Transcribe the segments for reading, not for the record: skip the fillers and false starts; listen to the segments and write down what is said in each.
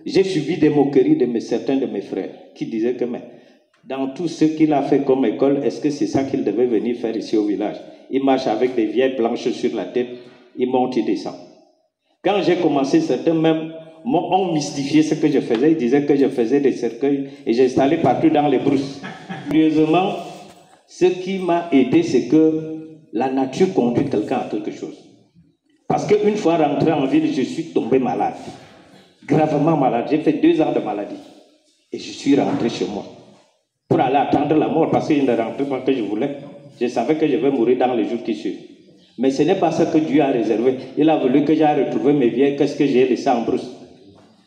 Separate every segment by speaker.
Speaker 1: J'ai subi des moqueries de certains de mes frères qui disaient que, mais dans tout ce qu'il a fait comme école, est-ce que c'est ça qu'il devait venir faire ici au village? Il marche avec des vieilles blanches sur la tête, il monte, il descend. Quand j'ai commencé, certains même ont mystifié ce que je faisais. Ils disaient que je faisais des cercueils et j'installais partout dans les brousses. Curieusement, ce qui m'a aidé, c'est que la nature conduit quelqu'un à quelque chose. Parce qu'une fois rentré en ville, je suis tombé malade. Gravement malade. J'ai fait 2 ans de maladie. Et je suis rentré chez moi. Pour aller attendre la mort, parce qu'il ne rentrait pas que je voulais. Je savais que je vais mourir dans les jours qui suivent. Mais ce n'est pas ça que Dieu a réservé. Il a voulu que j'aille retrouver mes vieilles, qu'est-ce que j'ai laissé en brousse.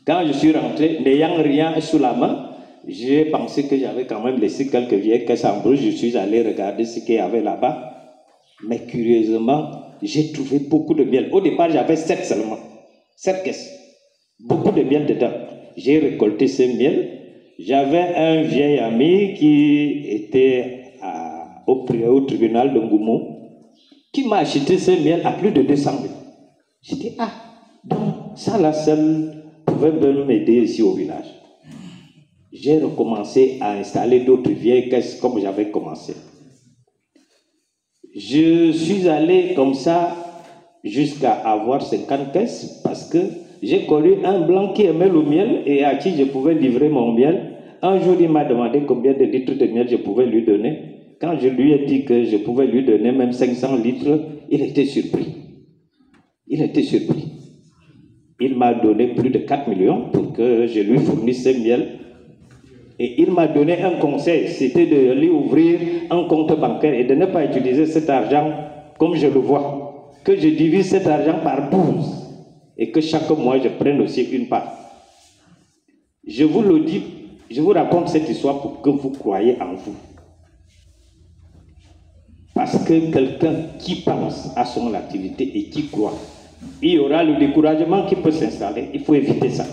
Speaker 1: Quand je suis rentré, n'ayant rien sous la main, j'ai pensé que j'avais quand même laissé quelques vieilles caisses en brousse. Je suis allé regarder ce qu'il y avait là-bas. Mais curieusement, j'ai trouvé beaucoup de miel. Au départ, j'avais 7 seulement. 7 caisses. Beaucoup de miel dedans. J'ai récolté ce miel. J'avais un vieil ami qui était au tribunal de Ngoumou, qui m'a acheté ce miel à plus de 200 000. J'ai dit, ah, donc ça là seul pouvait m'aider ici au village. J'ai recommencé à installer d'autres vieilles caisses comme j'avais commencé. Je suis allé comme ça jusqu'à avoir 50 caisses parce que j'ai connu un blanc qui aimait le miel et à qui je pouvais livrer mon miel. Un jour, il m'a demandé combien de litres de miel je pouvais lui donner. Quand je lui ai dit que je pouvais lui donner même 500 litres, il était surpris. Il était surpris. Il m'a donné plus de 4 millions pour que je lui fournisse ce miel. Et il m'a donné un conseil, c'était de lui ouvrir un compte bancaire et de ne pas utiliser cet argent comme je le vois. Que je divise cet argent par 12 et que chaque mois je prenne aussi une part. Je vous le dis, je vous raconte cette histoire pour que vous croyez en vous. Parce que quelqu'un qui pense à son activité et qui croit, il y aura le découragement qui peut s'installer. Il faut éviter ça.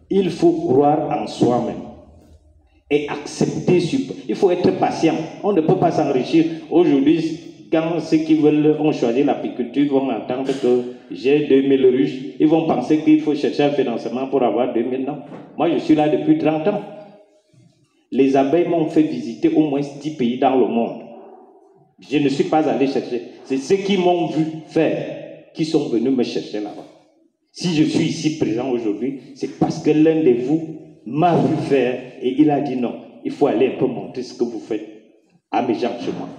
Speaker 1: Il faut croire en soi-même et accepter. Il faut être patient. On ne peut pas s'enrichir. Aujourd'hui, quand ceux qui ont choisi l'apiculture vont entendre que j'ai 2000 ruches, ils vont penser qu'il faut chercher un financement pour avoir 2000 ans. Moi, je suis là depuis 30 ans. Les abeilles m'ont fait visiter au moins 10 pays dans le monde. Je ne suis pas allé chercher. C'est ceux qui m'ont vu faire qui sont venus me chercher là-bas. Si je suis ici présent aujourd'hui, c'est parce que l'un de vous m'a vu faire et il a dit non, il faut aller un peu montrer ce que vous faites à mes gens chez moi.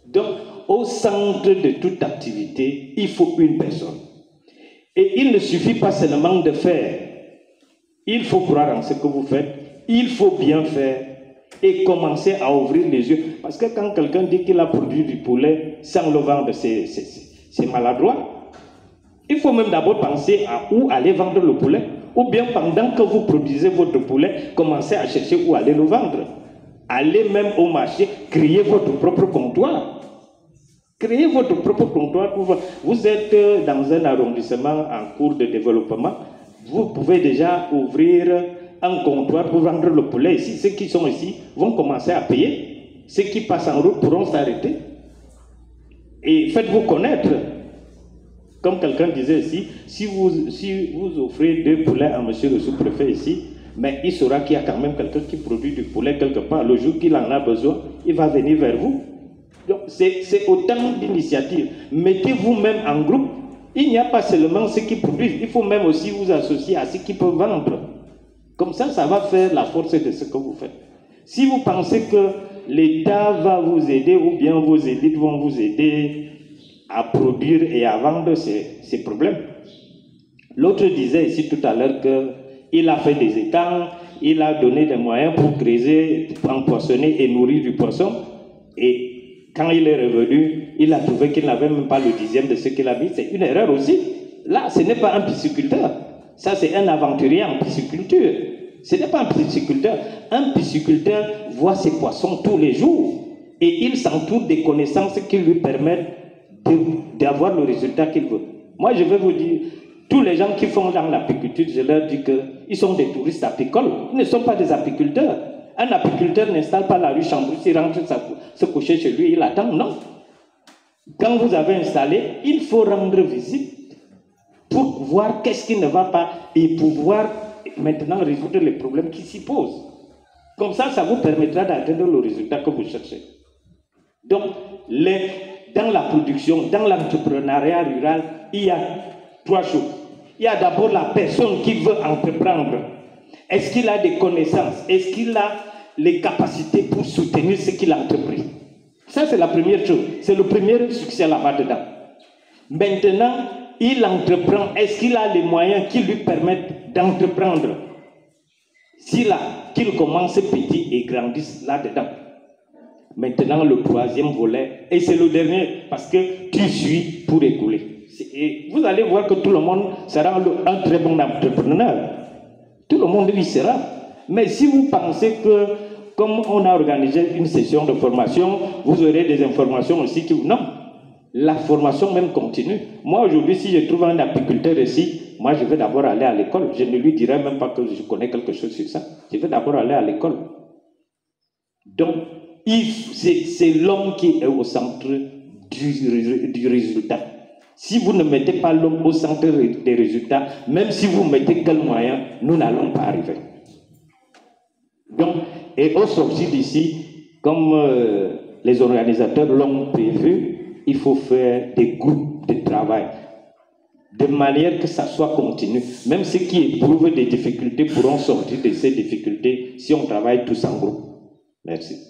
Speaker 1: Donc, au centre de toute activité, il faut une personne. Et il ne suffit pas seulement de faire. Il faut croire en ce que vous faites. Il faut bien faire et commencer à ouvrir les yeux. Parce que quand quelqu'un dit qu'il a produit du poulet sans le vendre, c'est maladroit. Il faut même d'abord penser à où aller vendre le poulet. Ou bien pendant que vous produisez votre poulet, commencez à chercher où aller le vendre. Allez même au marché, créez votre propre comptoir. Créez votre propre comptoir. Vous êtes dans un arrondissement en cours de développement. Vous pouvez déjà ouvrir un comptoir pour vendre le poulet ici. Ceux qui sont ici vont commencer à payer. Ceux qui passent en route pourront s'arrêter. Et faites-vous connaître. Comme quelqu'un disait ici, si vous offrez 2 poulets à monsieur le sous-préfet ici, mais il saura qu'il y a quand même quelqu'un qui produit du poulet quelque part. Le jour qu'il en a besoin, il va venir vers vous. Donc c'est autant d'initiatives. Mettez-vous même en groupe. Il n'y a pas seulement ceux qui produisent, il faut même aussi vous associer à ceux qui peuvent vendre. Comme ça, ça va faire la force de ce que vous faites. Si vous pensez que l'État va vous aider ou bien vos élites vont vous aider à produire et à vendre, ces problèmes. L'autre disait ici tout à l'heure qu'il a fait des étangs, il a donné des moyens pour creuser, pour empoisonner et nourrir du poisson. Et quand il est revenu, il a trouvé qu'il n'avait même pas le 10e de ce qu'il a mis. C'est une erreur aussi. Là, ce n'est pas un pisciculteur. Ça, c'est un aventurier en pisciculture. Ce n'est pas un pisciculteur. Un pisciculteur voit ses poissons tous les jours. Et il s'entoure des connaissances qui lui permettent d'avoir le résultat qu'il veut. Moi, je vais vous dire, tous les gens qui font dans l'apiculture, je leur dis qu'ils sont des touristes apicoles. Ils ne sont pas des apiculteurs. Un apiculteur n'installe pas la ruche en brousse, il rentre se coucher chez lui, il attend. Non. Quand vous avez installé, il faut rendre visite. pour voir qu'est-ce qui ne va pas et pouvoir maintenant résoudre les problèmes qui s'y posent. Comme ça vous permettra d'atteindre le résultat que vous cherchez. Donc, dans la production, dans l'entrepreneuriat rural, il y a 3 choses. Il y a d'abord la personne qui veut entreprendre. Est-ce qu'il a des connaissances? Est-ce qu'il a les capacités pour soutenir ce qu'il a entrepris? Ça, c'est la première chose. C'est le premier succès là-bas dedans. Maintenant, il entreprend. Est-ce qu'il a les moyens qui lui permettent d'entreprendre? Qu'il commence petit et grandisse là-dedans. Maintenant, le 3e volet, et c'est le dernier, parce que tu suis pour écouler. Et vous allez voir que tout le monde sera un très bon entrepreneur. Tout le monde y sera. Mais si vous pensez que, comme on a organisé une session de formation, vous aurez des informations aussi qui... Non, la formation même continue. Moi, aujourd'hui, si je trouve un apiculteur ici, moi, je vais d'abord aller à l'école. Je ne lui dirai même pas que je connais quelque chose sur ça. Je vais d'abord aller à l'école. Donc, c'est l'homme qui est au centre du résultat. Si vous ne mettez pas l'homme au centre des résultats, même si vous mettez quel moyen, nous n'allons pas arriver. Donc, et au sortir d'ici, comme les organisateurs l'ont prévu, il faut faire des groupes de travail, de manière que ça soit continu. Même ceux qui éprouvent des difficultés pourront sortir de ces difficultés si on travaille tous en groupe. Merci.